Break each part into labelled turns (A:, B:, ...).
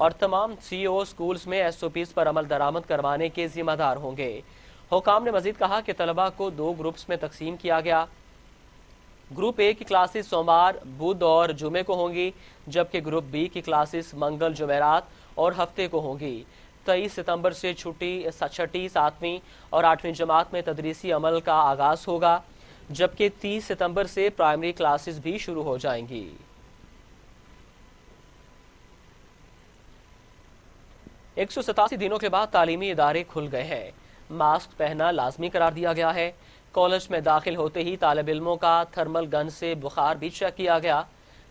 A: اور تمام CEO schools میں SOPs پر عمل درآمد کروانے کے ذمہ دار ہوں گے۔ حکام نے مزید کہا کہ طلباء کو 2 گروپس میں تقسیم کیا گیا۔ گروپ A کی کلاسز سوموار، بدھ اور جمعے کو ہوں گی، جبکہ گروپ B کی کلاسز منگل، جمعرات اور ہفتے کو ہوں گی۔ 23 ستمبر سے چھٹی 7ویں اور 8ویں جماعت میں تدریسی عمل کا آغاز ہوگا، جبکہ 30 ستمبر سے پرائمری کلاسز بھی شروع ہو جائیں گی۔ ایک سو 87 دنوں کے بعد تعلیمی ادارے کھل گئے ہیں۔ ماسک پہننا لازمی قرار دیا گیا ہے۔ کالج میں داخل ہوتے ہی طالب علموں کا تھرمل گن سے بخار بھی چیک کیا گیا۔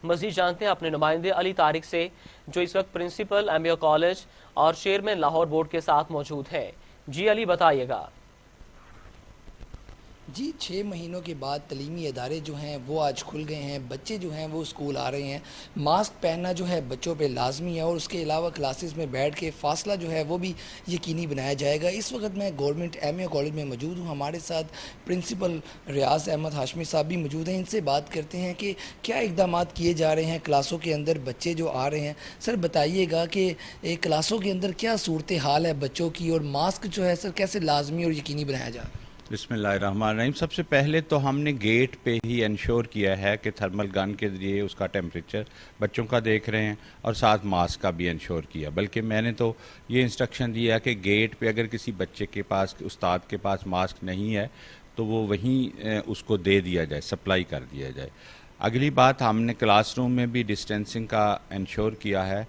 A: مزید جانتے ہیں اپنے نمائندے علی طارق سے، جو اس وقت پرنسپل MBA کالج اور چیئرمین لاہور بورڈ کے ساتھ موجود ہے۔ جی علی، بتائیے گا۔
B: جی 6 مہینوں کے بعد تعلیمی ادارے جو ہیں وہ آج کھل گئے ہیں۔ بچے جو ہیں وہ اسکول آ رہے ہیں۔ ماسک پہننا جو ہے بچوں پہ لازمی ہے، اور اس کے علاوہ کلاسز میں بیٹھ کے فاصلہ جو ہے وہ بھی یقینی بنایا جائے گا۔ اس وقت میں گورنمنٹ MA کالج میں موجود ہوں۔ ہمارے ساتھ پرنسپل ریاض احمد ہاشمی صاحب بھی موجود ہیں۔ ان سے بات کرتے ہیں کہ کیا اقدامات کیے جا رہے ہیں کلاسوں کے اندر بچے جو آ رہے ہیں۔ سر بتائیے گا کہ کلاسوں کے اندر کیا صورتحال ہے بچوں کی، اور ماسک جو ہے سر کیسے لازمی اور یقینی بنایا جا رہا ہے؟
C: بسم اللہ الرحمن الرحیم۔ سب سے پہلے تو ہم نے گیٹ پہ ہی انشور کیا ہے کہ تھرمل گن کے ذریعے اس کا ٹیمپریچر بچوں کا دیکھ رہے ہیں، اور ساتھ ماسک کا بھی انشور کیا۔ بلکہ میں نے تو یہ انسٹرکشن دیا کہ گیٹ پہ اگر کسی بچے کے پاس، استاد کے پاس ماسک نہیں ہے تو وہ وہیں اس کو دے دیا جائے، سپلائی کر دیا جائے۔ اگلی بات، ہم نے کلاس روم میں بھی ڈسٹینسنگ کا انشور کیا ہے،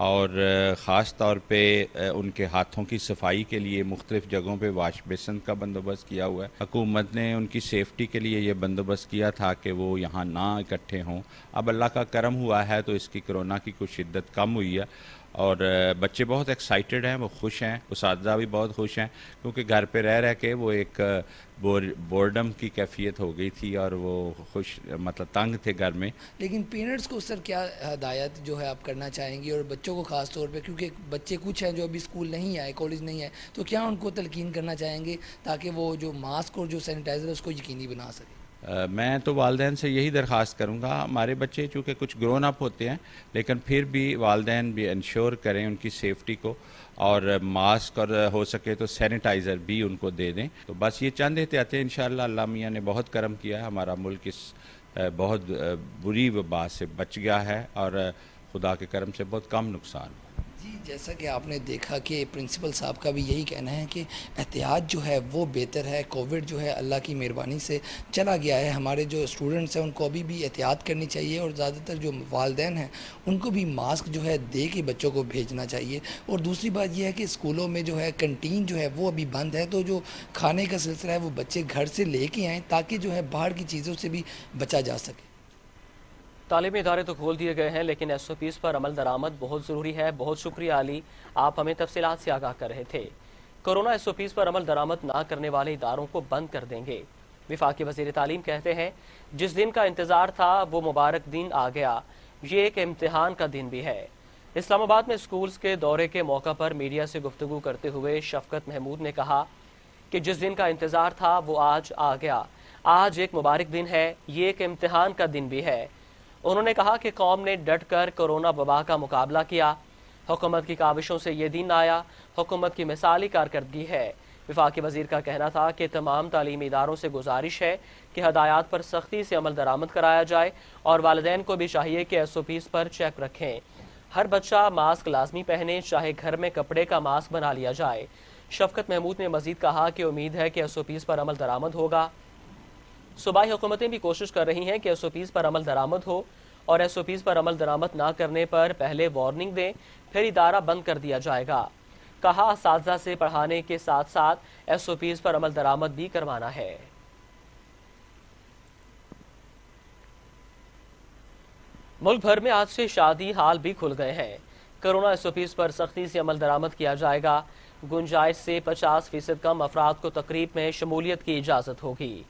C: اور خاص طور پہ ان کے ہاتھوں کی صفائی کے لیے مختلف جگہوں پہ واش بیسن کا بندوبست کیا ہوا ہے۔ حکومت نے ان کی سیفٹی کے لیے یہ بندوبست کیا تھا کہ وہ یہاں نہ اکٹھے ہوں۔ اب اللہ کا کرم ہوا ہے تو اس کی کرونا کی کچھ شدت کم ہوئی ہے، اور بچے بہت ایکسائٹڈ ہیں، وہ خوش ہیں، اساتذہ بھی بہت خوش ہیں، کیونکہ گھر پہ رہ کے وہ ایک بورڈم کی کیفیت ہو گئی تھی، اور وہ خوش، مطلب تنگ تھے گھر میں۔
B: لیکن پیرنٹس کو سر کیا ہدایت جو ہے آپ کرنا چاہیں گے، اور بچوں کو خاص طور پہ، کیونکہ بچے کچھ ہیں جو ابھی اسکول نہیں آئے، کالج نہیں آئے، تو کیا ان کو تلقین کرنا چاہیں گے تاکہ وہ جو ماسک اور جو سینیٹائزر ہے اس کو یقینی بنا سکیں؟
C: میں تو والدین سے یہی درخواست کروں گا، ہمارے بچے چونکہ کچھ گرون اپ ہوتے ہیں، لیکن پھر بھی والدین بھی انشور کریں ان کی سیفٹی کو، اور ماسک اور ہو سکے تو سینیٹائزر بھی ان کو دے دیں۔ تو بس یہ چند احتیاطیں انشاءاللہ، اللہ میاں نے بہت کرم کیا ہے، ہمارا ملک اس بہت بری وبا سے بچ گیا ہے، اور خدا کے کرم سے بہت کم نقصان ہوا۔
B: جی جیسا کہ آپ نے دیکھا کہ پرنسپل صاحب کا بھی یہی کہنا ہے کہ احتیاط جو ہے وہ بہتر ہے۔ کووڈ جو ہے اللہ کی مہربانی سے چلا گیا ہے۔ ہمارے جو اسٹوڈنٹس ہیں ان کو ابھی بھی احتیاط کرنی چاہیے، اور زیادہ تر جو والدین ہیں ان کو بھی ماسک جو ہے دے کے بچوں کو بھیجنا چاہیے۔ اور دوسری بات یہ ہے کہ اسکولوں میں جو ہے کنٹین جو ہے وہ ابھی بند ہے، تو جو کھانے کا سلسلہ ہے وہ بچے گھر سے لے کے آئیں تاکہ جو ہے باہر کی چیزوں سے بھی بچا جا سکے۔
A: تعلیمی ادارے تو کھول دیے گئے ہیں، لیکن SOPs پر عمل درآمد بہت ضروری ہے۔ بہت شکریہ علی، آپ ہمیں تفصیلات سے آگاہ کر رہے تھے۔ کورونا SOPs پر عمل درآمد نہ کرنے والے اداروں کو بند کر دیں گے۔ وفاقی وزیر تعلیم کہتے ہیں، جس دن کا انتظار تھا وہ مبارک دن آ گیا، یہ ایک امتحان کا دن بھی ہے۔ اسلام آباد میں اسکولز کے دورے کے موقع پر میڈیا سے گفتگو کرتے ہوئے شفقت محمود نے کہا کہ جس دن کا انتظار تھا وہ آج آ گیا، آج ایک مبارک دن ہے، یہ ایک امتحان کا دن بھی ہے۔ انہوں نے کہا کہ قوم نے ڈٹ کر کورونا وبا کا مقابلہ کیا، حکومت کی کاوشوں سے یہ دن آیا، حکومت کی مثالی کارکردگی ہے۔ وفاقی وزیر کا کہنا تھا کہ تمام تعلیمی اداروں سے گزارش ہے کہ ہدایات پر سختی سے عمل درآمد کرایا جائے، اور والدین کو بھی چاہیے کہ SOPs پر چیک رکھیں۔ ہر بچہ ماسک لازمی پہنے، چاہے گھر میں کپڑے کا ماسک بنا لیا جائے۔ شفقت محمود نے مزید کہا کہ امید ہے کہ SOPs پر عمل درآمد ہوگا۔ صوبائی حکومتیں بھی کوشش کر رہی ہیں کہ SOPs پر عمل درآمد ہو، اور SOPs پر عمل درآمد نہ کرنے پر پہلے وارننگ دیں، پھر ادارہ بند کر دیا جائے گا۔ کہا اساتذہ سے پڑھانے کے ساتھ ساتھ SOPs پر عمل درآمد بھی کروانا ہے۔ ملک بھر میں آج سے شادی ہال بھی کھل گئے ہیں۔ کورونا SOPs پر سختی سے عمل درآمد کیا جائے گا۔ گنجائش سے 50% کم افراد کو تقریب میں شمولیت کی اجازت ہوگی۔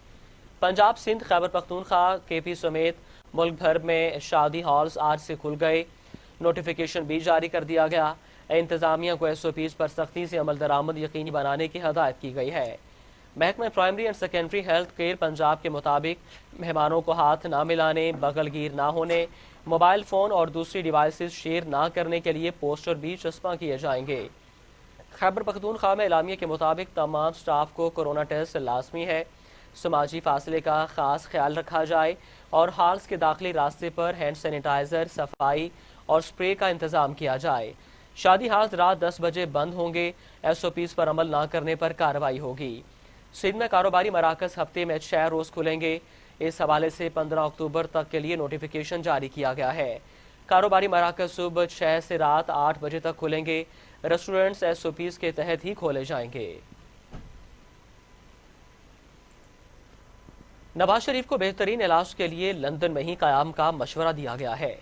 A: پنجاب، سندھ، خیبر پختونخوا، KP سمیت ملک بھر میں شادی ہالز آج سے کھل گئے۔ نوٹیفیکیشن بھی جاری کر دیا گیا۔ انتظامیہ کو SOPs پر سختی سے عمل درآمد یقینی بنانے کی ہدایت کی گئی ہے۔ محکمہ primary and secondary health care Punjab کے مطابق مہمانوں کو ہاتھ نہ ملانے، بغل گیر نہ ہونے، موبائل فون اور دوسری ڈیوائسز شیئر نہ کرنے کے لیے پوسٹر بھی چسپاں کیے جائیں گے۔ خیبر پختونخوا میں اعلامیے کے مطابق تمام سٹاف کو کورونا ٹیسٹ لازمی ہے، سماجی فاصلے کا خاص خیال رکھا جائے اور ہالز کے داخلی راستے پر ہینڈ سینیٹائزر، صفائی اور سپرے کا انتظام کیا جائے۔ شادی ہالز رات 10 بجے بند ہوں گے، SOPs پر عمل نہ کرنے پر کارروائی ہوگی۔ سندھ میں کاروباری مراکز ہفتے میں 6 روز کھلیں گے۔ اس حوالے سے 15 اکتوبر تک کے لیے نوٹیفیکیشن جاری کیا گیا ہے۔ کاروباری مراکز صبح 6 سے رات 8 بجے تک کھلیں گے۔ ریسٹورنٹس SOPs کے تحت ہی کھولے جائیں گے۔ نواز شریف کو بہترین علاج کے لیے لندن میں ہی قیام کا مشورہ دیا گیا ہے۔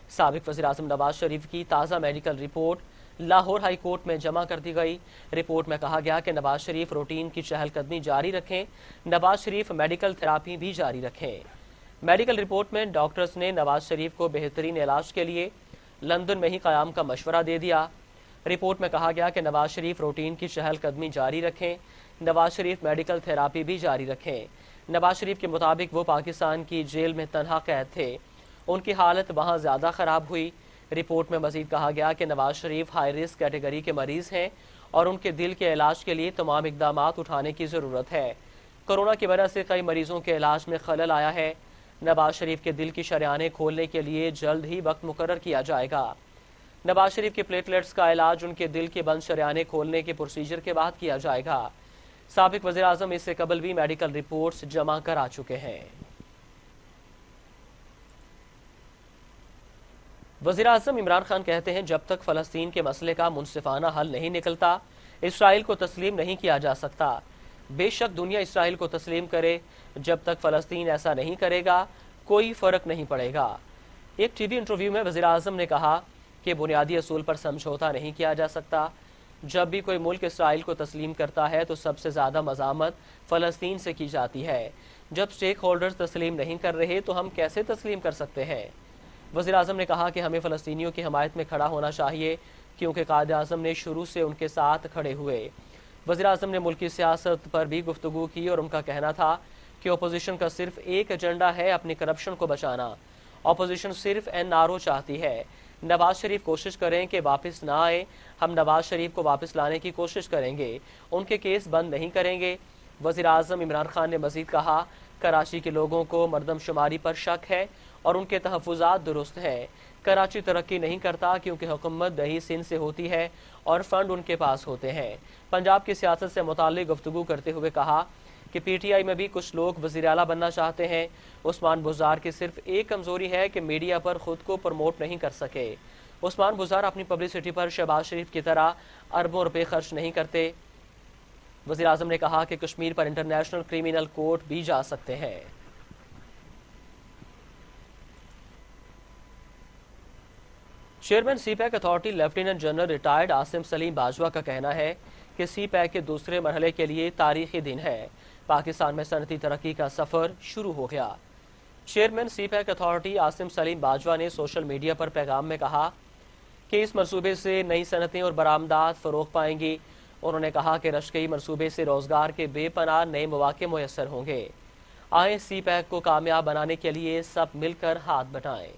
A: سابق وزیراعظم نواز شریف کی تازہ medical report Lahore high court میں جمع کر دی گئی۔ رپورٹ میں کہا گیا کہ نواز شریف روٹین کی چہل قدمی جاری رکھیں، نواز شریف میڈیکل تھراپی بھی جاری رکھیں۔ میڈیکل رپورٹ میں ڈاکٹرز نے نواز شریف کو بہترین علاج کے لیے لندن میں ہی قیام کا مشورہ دے دیا۔ رپورٹ میں کہا گیا کہ نواز شریف روٹین کی چہل قدمی جاری رکھیں، نواز شریف میڈیکل تھراپی بھی جاری رکھیں۔ نواز شریف کے مطابق وہ پاکستان کی جیل میں تنہا قید تھے، ان کی حالت وہاں زیادہ خراب ہوئی۔ رپورٹ میں مزید کہا گیا کہ Nawaz Sharif high risk category کے مریض ہیں اور ان کے دل کے علاج کے لیے تمام اقدامات اٹھانے کی ضرورت ہے۔ کورونا کی وجہ سے کئی مریضوں کے علاج میں خلل آیا ہے۔ نواز شریف کے دل کی شریانیں کھولنے کے لیے جلد ہی وقت مقرر کیا جائے گا۔ نواز شریف کے پلیٹلیٹس کا علاج ان کے دل کے بند شریانیں کھولنے کے پروسیجر کے بعد کیا جائے گا۔ سابق وزیراعظم اس سے قبل بھی میڈیکل رپورٹس جمع کرا چکے ہیں۔ وزیراعظم عمران خان کہتے ہیں جب تک فلسطین کے مسئلے کا منصفانہ حل نہیں نکلتا، اسرائیل کو تسلیم نہیں کیا جا سکتا۔ بے شک دنیا اسرائیل کو تسلیم کرے، جب تک فلسطین ایسا نہیں کرے گا کوئی فرق نہیں پڑے گا۔ ایک ٹی وی انٹرویو میں وزیراعظم نے کہا کہ بنیادی اصول پر سمجھوتا نہیں کیا جا سکتا۔ جب بھی کوئی ملک اسرائیل کو تسلیم کرتا ہے تو سب سے زیادہ مذمت فلسطین سے کی جاتی ہے۔ جب سٹیک ہولڈرز تسلیم نہیں کر رہے تو ہم کیسے تسلیم کر سکتے ہیں؟ وزیراعظم نے کہا کہ ہمیں فلسطینیوں کی حمایت میں کھڑا ہونا چاہیے کیونکہ قائد اعظم نے شروع سے ان کے ساتھ کھڑے ہوئے۔ وزیراعظم نے ملکی سیاست پر بھی گفتگو کی اور ان کا کہنا تھا کہ اپوزیشن کا صرف ایک ایجنڈا ہے اپنی کرپشن کو بچانا۔ اپوزیشن صرف NRO چاہتی ہے۔ نواز شریف کوشش کریں کہ واپس نہ آئے، ہم نواز شریف کو واپس لانے کی کوشش کریں گے، ان کے کیس بند نہیں کریں گے۔ وزیراعظم عمران خان نے مزید کہا کراچی کے لوگوں کو مردم شماری پر شک ہے اور ان کے تحفظات درست ہیں۔ کراچی ترقی نہیں کرتا کیونکہ حکومت دہی سندھ سے ہوتی ہے اور فنڈ ان کے پاس ہوتے ہیں۔ پنجاب کی سیاست سے متعلق گفتگو کرتے ہوئے کہا کہ PTI میں بھی کچھ لوگ وزیر اعلیٰ بننا چاہتے ہیں۔ عثمان بزار کی صرف ایک کمزوری ہے کہ میڈیا پر خود کو پروموٹ نہیں کر سکے۔ عثمان بزار اپنی پبلسٹی پر شہباز شریف کی طرح اربوں روپے خرچ نہیں کرتے۔ وزیراعظم نے کہا کہ کشمیر پر انٹرنیشنل کرمینل کورٹ بھی جا سکتے ہیں۔ Chairman CPEC authority lieutenant general retired Asim Saleem Bajwa کا کہنا ہے کہ سی پیک کے دوسرے مرحلے کے لیے تاریخی دن ہے۔ پاکستان میں صنعتی ترقی کا سفر شروع ہو گیا۔ Chairman CPEC authority Asim Saleem Bajwa نے سوشل میڈیا پر پیغام میں کہا کہ اس منصوبے سے نئی صنعتیں اور برآمدات فروغ پائیں گی۔ انہوں نے کہا کہ رشکئی منصوبے سے روزگار کے بے پناہ نئے مواقع میسر ہوں گے۔ آئیں سی پیک کو کامیاب بنانے کے لیے سب مل کر ہاتھ بٹائیں۔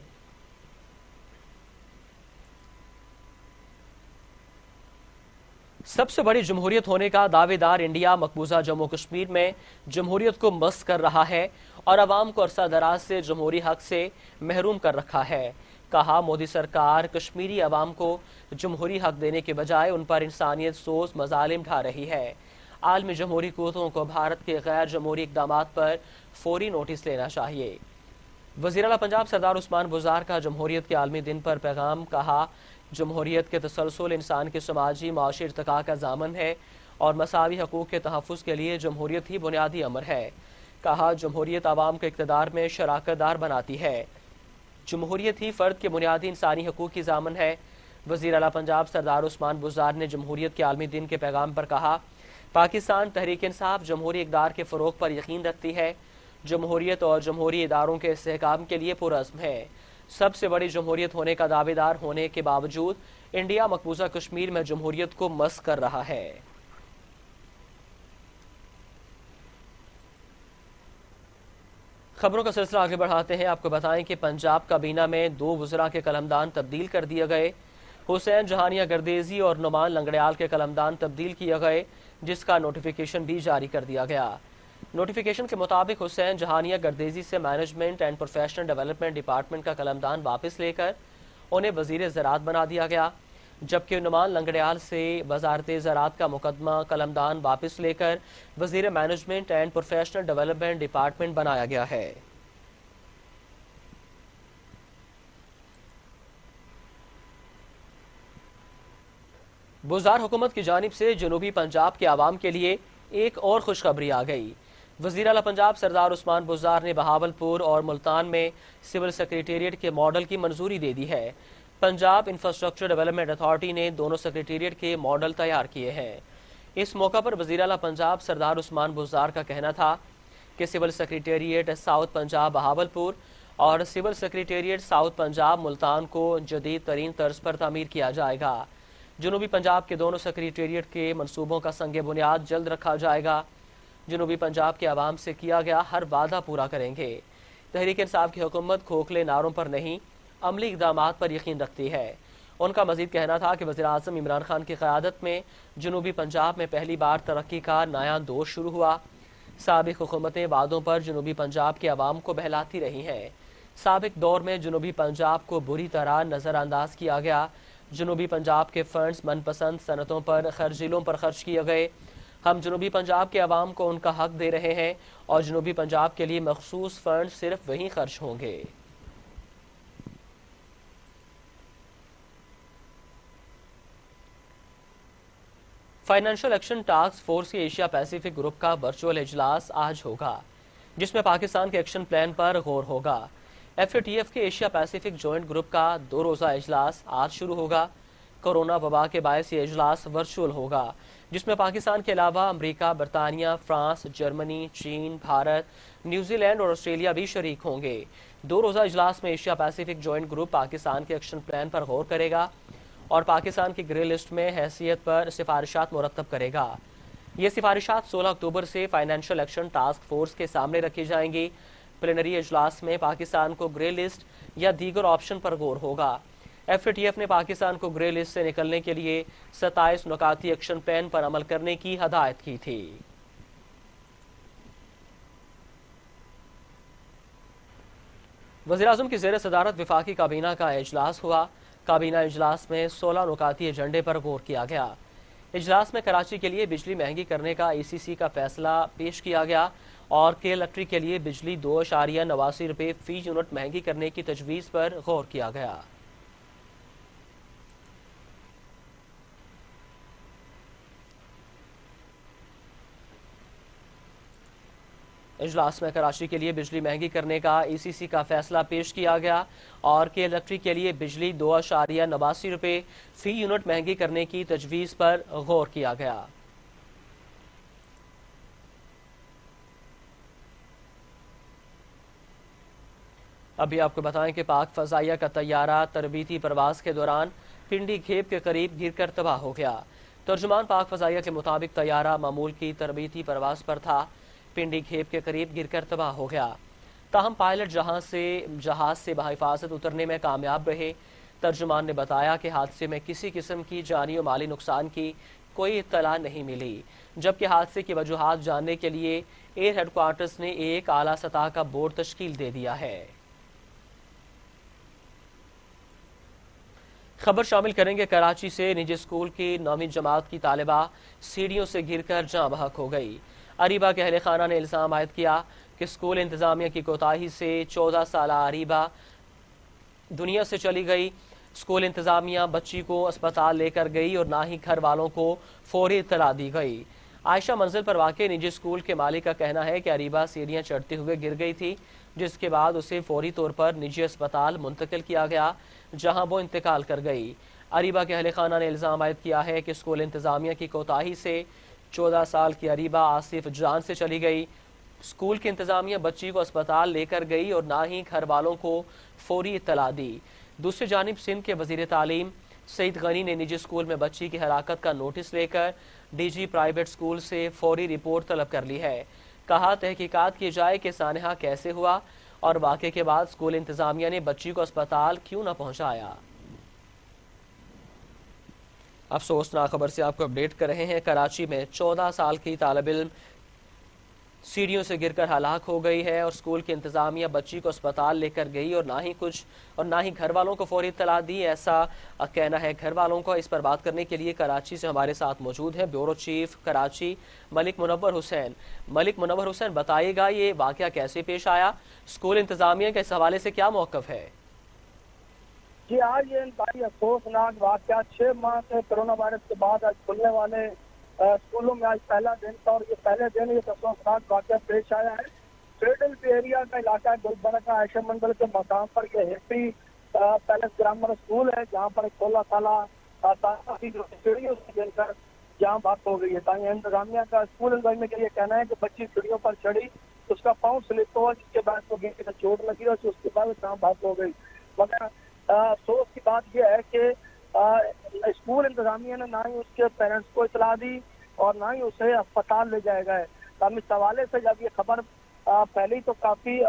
A: سب سے بڑی جمہوریت ہونے کا دعوے دار انڈیا مقبوضہ جموں کشمیر میں جمہوریت کو مسخ کر رہا ہے اور عوام کو عرصہ دراز سے جمہوری حق سے محروم کر رکھا ہے۔ کہا مودی سرکار کشمیری عوام کو جمہوری حق دینے کے بجائے ان پر انسانیت سوز مظالم ڈھا رہی ہے۔ عالمی جمہوری قوتوں کو بھارت کے غیر جمہوری اقدامات پر فوری نوٹس لینا چاہیے۔ وزیر اعلیٰ پنجاب سردار عثمان بزار کا جمہوریت کے عالمی دن پر پیغام۔ کہا جمہوریت کے تسلسل انسان کے سماجی معاشی ارتقاء کا ضامن ہے اور مساوی حقوق کے تحفظ کے لیے جمہوریت ہی بنیادی امر ہے۔ کہا جمہوریت عوام کو اقتدار میں شراکت دار بناتی ہے۔ جمہوریت ہی فرد کے بنیادی انسانی حقوق کی ضامن ہے۔ وزیر اعلیٰ پنجاب سردار عثمان بزار نے جمہوریت کے عالمی دن کے پیغام پر کہا پاکستان تحریک انصاف جمہوری اقدار کے فروغ پر یقین رکھتی ہے، جمہوریت اور جمہوری اداروں کے استحکام کے لیے پرعزم ہے۔ سب سے بڑی جمہوریت ہونے کا دعوے دار ہونے کے باوجود انڈیا مقبوضہ کشمیر میں جمہوریت کو مسخ کر رہا ہے۔ خبروں کا سلسلہ آگے بڑھاتے ہیں. آپ کو بتائیں کہ پنجاب کابینہ میں 2 وزراء کے قلمدان تبدیل کر دیے گئے. حسین جہانیہ گردیزی اور نعمان لنگڑیال کے قلمدان تبدیل کیے گئے، جس کا نوٹیفیکیشن بھی جاری کر دیا گیا. نوٹیفیکیشن کے مطابق حسین جہانیہ گردیزی سے management and professional development department کا قلمدان واپس لے کر انہیں وزیر زراعت بنا دیا گیا، جبکہ نعمان لنگڑیال سے وزارت زراعت کا مقدمہ قلمدان واپس لے کر وزیر management and professional development department بنایا گیا ہے. بزار حکومت کی جانب سے جنوبی پنجاب کے عوام کے لیے ایک اور خوشخبری آ گئی. وزیر اعلیٰ پنجاب سردار عثمان بزار نے بہاولپور اور ملتان میں سول سیکریٹریٹ کے ماڈل کی منظوری دے دی ہے. پنجاب انفراسٹرکچر ڈیولپمنٹ اتھارٹی نے دونوں سیکریٹریٹ کے ماڈل تیار کیے ہیں. اس موقع پر وزیر اعلیٰ پنجاب سردار عثمان بزار کا کہنا تھا کہ civil secretariat South Punjab Bahawalpur اور civil secretariat South Punjab Multan کو جدید ترین طرز پر تعمیر کیا جائے گا. جنوبی پنجاب کے دونوں سیکریٹریٹ کے منصوبوں کا سنگ بنیاد جلد رکھا جائے گا. جنوبی پنجاب کے عوام سے کیا گیا ہر وعدہ پورا کریں گے. تحریک انصاف کی حکومت کھوکھلے نعروں پر نہیں، عملی اقدامات پر یقین رکھتی ہے. ان کا مزید کہنا تھا کہ وزیر اعظم عمران خان کی قیادت میں جنوبی پنجاب میں پہلی بار ترقی کا نیا دور شروع ہوا. سابق حکومتیں وعدوں پر جنوبی پنجاب کے عوام کو بہلاتی رہی ہیں. سابق دور میں جنوبی پنجاب کو بری طرح نظر انداز کیا گیا. جنوبی پنجاب کے فنڈز من پسند صنعتوں پر خرچیلوں پر خرچ کیے گئے. ہم جنوبی پنجاب کے عوام کو ان کا حق دے رہے ہیں اور جنوبی پنجاب کے لیے مخصوص فنڈ صرف وہیں خرچ ہوں گے. فائنینشل ایکشن ٹاسک فورس کے ایشیا پیسیفک گروپ کا ورچوئل اجلاس آج ہوگا، جس میں پاکستان کے ایکشن پلان پر غور ہوگا. ایف اے ٹی ایف کے ایشیا پیسیفک جوائنٹ گروپ کا 2 روزہ اجلاس آج شروع ہوگا. کورونا وبا کے باعث یہ اجلاس ورچوئل ہوگا، جس میں پاکستان کے علاوہ امریکہ، برطانیہ، فرانس، جرمنی، چین، بھارت، نیوزی لینڈ اور آسٹریلیا بھی شریک ہوں گے. 2 روزہ اجلاس میں Asia Pacific joint group Pakistan کے ایکشن پلان پر غور کرے گا اور پاکستان کی گرے لسٹ میں حیثیت پر سفارشات مرتب کرے گا. یہ سفارشات 16 اکتوبر سے فائنینشل ایکشن ٹاسک فورس کے سامنے رکھی جائیں گی. پلینری اجلاس میں پاکستان کو گرے لسٹ یا دیگر آپشن پر غور ہوگا. ایف اے ٹی ایف نے پاکستان کو گرے لسٹ سے نکلنے کے لیے 27 نکاتی ایکشن پلان پر عمل کرنے کی ہدایت کی تھی. وزیراعظم کی زیر صدارت وفاقی کابینہ کا اجلاس ہوا. کابینہ اجلاس میں 16 نکاتی ایجنڈے پر غور کیا گیا. اجلاس میں کراچی کے لیے بجلی مہنگی کرنے کا ای سی سی کا فیصلہ پیش کیا گیا اور کے الیکٹرک کے لیے بجلی 2.89 روپے فی یونٹ مہنگی کرنے کی تجویز پر غور کیا گیا. اجلاس میں کراچی کے لیے بجلی مہنگی کرنے کا ای سی سی کا فیصلہ پیش کیا گیا اور کے الیکٹرک کے لیے بجلی 2.89 روپے فی یونٹ مہنگی کرنے کی تجویز پر غور کیا گیا. ابھی آپ کو بتائیں کہ پاک فضائیہ کا طیارہ تربیتی پرواز کے دوران پنڈی گھیپ کے قریب گر کر تباہ ہو گیا. ترجمان پاک فضائیہ کے مطابق طیارہ معمول کی تربیتی پرواز پر تھا. پنڈی گھیپ کے قریب گر کر تباہ ہو گیا. تاہم پائلٹ جہاز سے بحفاظت اترنے میں کامیاب رہے. ترجمان نے بتایا کہ حادثے میں کسی قسم کی جانی و مالی نقصان کی کوئی اطلاع نہیں ملی، جبکہ حادثے کی وجوہات جاننے کے لیے ایئر ہیڈ کوارٹرز نے ایک اعلیٰ سطح کا بورڈ تشکیل دے دیا ہے. خبر شامل کریں گے کراچی سے. نجی اسکول کی 9ویں جماعت کی طالبہ سیڑھیوں سے گر کر جاں بحق ہو گئی. اریبہ کے اہل خانہ نے الزام عائد کیا کہ اسکول انتظامیہ کی کوتاہی سے 14 سالہ اریبہ دنیا سے چلی گئی. اسکول انتظامیہ بچی کو اسپتال لے کر گئی اور نہ ہی گھر والوں کو فوری اطلاع دی گئی. عائشہ منزل پر واقع نجی اسکول کے مالک کا کہنا ہے کہ اریبہ سیڑھیاں چڑھتے ہوئے گر گئی تھی، جس کے بعد اسے فوری طور پر نجی اسپتال منتقل کیا گیا جہاں وہ انتقال کر گئی. اریبہ کے اہل خانہ نے الزام عائد کیا ہے کہ اسکول انتظامیہ کی کوتاہی سے 14 سال کی اریبہ آصف جان سے چلی گئی. اسکول کی انتظامیہ بچی کو اسپتال لے کر گئی اور نہ ہی گھر والوں کو فوری اطلاع دی. دوسری جانب سندھ کے وزیر تعلیم سعید غنی نے نجی اسکول میں بچی کی ہلاکت کا نوٹس لے کر ڈی جی پرائیویٹ اسکول سے فوری رپورٹ طلب کر لی ہے. کہا تحقیقات کی جائے کہ سانحہ کیسے ہوا اور واقعے کے بعد اسکول انتظامیہ نے بچی کو اسپتال کیوں نہ پہنچایا۔ افسوسناک خبر سے آپ کو اپڈیٹ کر رہے ہیں۔ کراچی میں 14 سال کی طالب علم سیڑھیوں سے گر کر ہلاک ہو گئی ہے اور اسکول کی انتظامیہ بچی کو اسپتال لے کر گئی اور نہ ہی گھر والوں کو فوری اطلاع دی، ایسا کہنا ہے گھر والوں کو۔ اس پر بات کرنے کے لیے کراچی سے ہمارے ساتھ موجود ہے بیورو چیف کراچی ملک منور حسین۔ ملک منور حسین، بتائیے گا یہ واقعہ کیسے پیش آیا، اسکول انتظامیہ کے اس حوالے سے کیا موقف ہے؟
D: جی آج یہ انتہائی افسوسناک واقعہ 6 ماہ سے کرونا وائرس کے بعد آج کھلنے والے اسکولوں میں آج پہلا دن تھا اور یہ پہلے دن یہ افسوسناک واقعہ پیش آیا ہے۔ فیڈل ایریا کا علاقہ گلبرگہ عائشہ منڈل کے مقام پر یہ ہیپی پیلس گرامر اسکول ہے، جہاں پر 16 سالہ سیڑھیوں سے گر کر جہاں بات ہو گئی ہے۔ تاکہ انتظامیہ کا اسکول انتظامیہ کے لیے کہنا ہے کہ بچی سیڑھیوں پر چڑھی، اس کا پاؤں سلپ ہوا، جس کے بعد وہ گر کر چوٹ لگی اور اس کے بعد جہاں بات ہو گئی۔ مگر افسوس کی بات یہ ہے کہ اسکول انتظامیہ نے نہ ہی اس کے پیرنٹس کو اطلاع دی اور نہ ہی اسے اسپتال لے جایا گیا ہے۔ ہم اس حوالے سے جب یہ خبر پھیلی تو کافی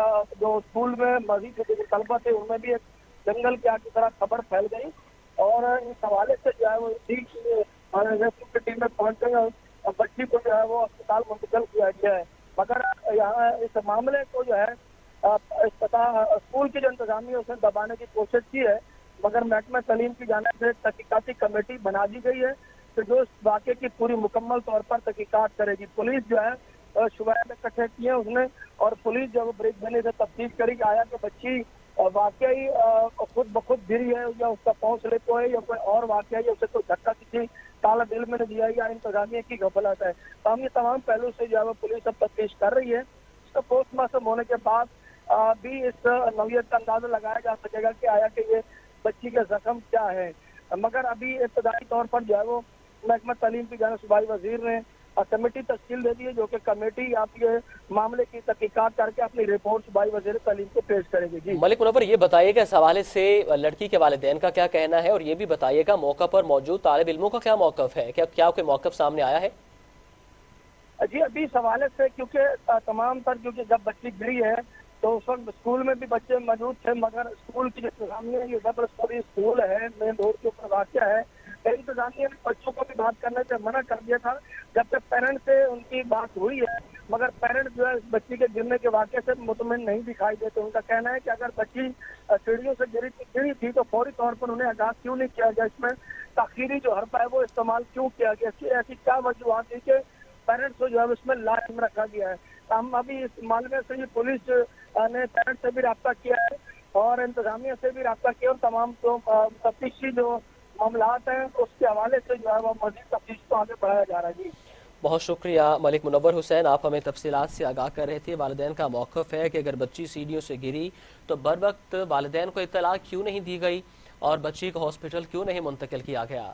D: جو اسکول میں مزید جو طلبہ تھے ان میں بھی ایک جنگل کی آگ کی طرح خبر پھیل گئی اور اس حوالے سے جو ہے وہ ٹیم میں پہنچ گئی اور بچی کو جو ہے وہ اسپتال منتقل کیا گیا ہے۔ مگر یہاں اس معاملے کو جو ہے اسکول کی جو انتظامیہ اس نے دبانے کی کوشش کی ہے، مگر محکمہ تعلیم کی جانب سے تحقیقاتی کمیٹی بنا دی گئی ہے کہ جو اس واقعے کی پوری مکمل طور پر تحقیقات کرے گی۔ پولیس جو ہے شبہات اکٹھے کیے اس نے اور پولیس جو بریک دینے سے تفتیش کرے گی آیا کہ بچی واقعی خود بخود گری ہے یا اس کا پاؤں سلپ ہے یا کوئی اور واقعہ ہے یا اسے کوئی دھکا کسی طالب علم نے دیا یا انتظامیہ کی غفلت ہے۔ تو ہم یہ تمام پہلو سے جو ہے وہ پولیس اب تفتیش کر رہی ہے۔ اس کا پوسٹ مارٹم ہونے کے بعد بھی اس نوعیت کا اندازہ لگایا جا سکے گا کہ آیا کہ یہ بچی کا زخم کیا ہے۔ مگر ابھی ابتدائی طور پر جو ہے وہ محکمہ تعلیم کی جانب صوبائی وزیر نے کمیٹی تشکیل دے دی ہے، جو کہ کمیٹی آپ یہ معاملے کی تحقیقات کر کے اپنی رپورٹ صوبائی وزیر تعلیم کو پیش کرے گی۔ جی
A: ملک منور، یہ بتائیے گا اس حوالے سے لڑکی کے والدین کا کیا کہنا ہے اور یہ بھی بتائیے گا موقع پر موجود طالب علموں کا کیا موقف ہے، کیا کوئی موقف سامنے آیا ہے؟
D: جی ابھی اس حوالے سے کیونکہ تمام تر کیونکہ جب بچی گری ہے تو اس وقت اسکول میں بھی بچے موجود تھے، مگر اسکول کی انتظامیہ یہ ڈبل اسٹوری اسکول ہے، مین روڈ کے اوپر واقع ہے، انتظامیہ نے بچوں کو بھی بات کرنے سے منع کر دیا تھا جب تک پیرنٹس سے ان کی بات ہوئی ہے، مگر پیرنٹس جو ہے بچی کے گرنے کے واقعے سے مطمئن نہیں دکھائی دیتے۔ ان کا کہنا ہے کہ اگر بچی سیڑھیوں سے گری تھی تو فوری طور پر انہیں آگاہ کیوں نہیں کیا گیا، اس میں تاخیری جو حرف ہے وہ استعمال کیوں کیا گیا، اس کی ایسی کیا وجوہات تھی کہ پیرنٹس کو جو ہے اس میں لا علم رکھا گیا ہے۔ ہم ابھی اس معاملے سے پولیس نے پیرنٹس سے بھی رابطہ کیا ہے اور انتظامیہ سے بھی رابطہ کیا اور تمام جو تفتیشی جو معاملات ہیں اس کے حوالے سے جو ہے وہ مزید تفتیش کو آگے بڑھایا جا رہا ہے۔ جی
A: بہت شکریہ ملک منور حسین، آپ ہمیں تفصیلات سے آگاہ کر رہے تھے۔ والدین کا موقف ہے کہ اگر بچی سیڑھیوں سے گری تو بروقت والدین کو اطلاع کیوں نہیں دی گئی اور بچی کو ہاسپٹل کیوں نہیں منتقل کیا گیا۔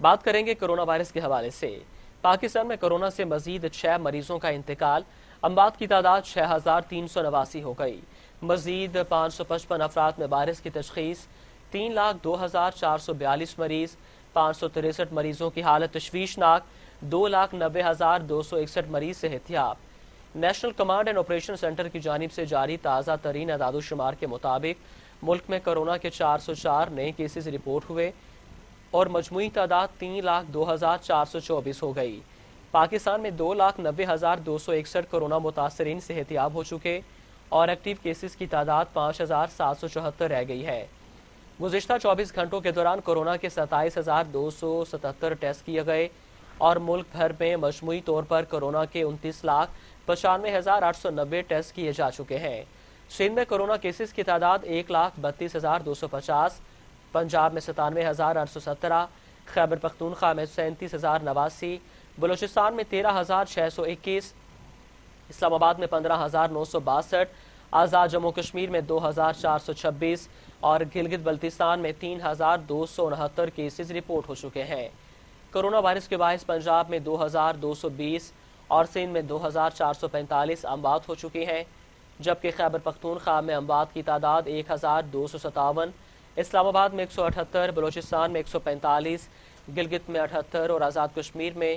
A: بات کریں گے کرونا وائرس کے حوالے سے۔ پاکستان میں کرونا سے مزید 6 مریضوں کا انتقال، اموات کی تعداد 6389 ہو گئی۔ مزید 555 افراد میں وائرس کی تشخیص، 3,02,442 مریض، 563 مریضوں کی حالت تشویشناک، 2,90,261 مریض صحت یاب۔ National command and operation centre کی جانب سے جاری تازہ ترین اعداد و شمار کے مطابق ملک میں کرونا کے 404 نئے کیسز رپورٹ ہوئے اور مجموعی تعداد 3,02,424 ہو گئی۔ پاکستان میں 2,90,261 کرونا متاثرین صحت یاب ہو چکے اور ایکٹیو کیسز کی تعداد 5,774 رہ گئی ہے۔ گزشتہ 24 گھنٹوں کے دوران کرونا کے 27,277 ٹیسٹ کیے گئے اور ملک بھر میں مجموعی طور پر کرونا کے 29,95,890 ٹیسٹ کیے جا چکے ہیں۔ سندھ میں کرونا کیسز کی تعداد 1,32,250، پنجاب میں 97,817، خیبر پختونخوا میں 37,089، بلوچستان میں 13,621، اسلام آباد میں 15,962، آزاد جموں کشمیر میں 2,426 اور گلگت بلتستان میں 3,269 کیسز رپورٹ ہو چکے ہیں۔ کرونا وائرس کے باعث پنجاب میں 2,220 اور سندھ میں 2,445 اموات ہو چکی ہیں، جبکہ خیبر پختونخوا میں اموات کی تعداد 1,257، اسلام آباد میں 178، بلوچستان میں 145، گلگت میں 78 اور آزاد کشمیر میں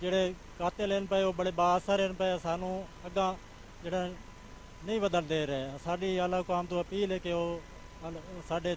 E: ਜਿਹੜੇ ਕਾਤਿਲ ਹਨ ਪਏ ਉਹ ਬੜੇ ਬਾਅਸਰ ਹਨ ਪਏ, ਸਾਨੂੰ ਅੱਗਾ ਜਿਹੜਾ ਨਹੀਂ ਵਧਣ ਦੇ ਰਹੇ। ਸਾਡੀ ਆਲਾ ਹੁਕਾਮ ਤੋਂ ਅਪੀਲ ਹੈ ਕਿ ਉਹ ਸਾਡੇ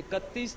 F: 31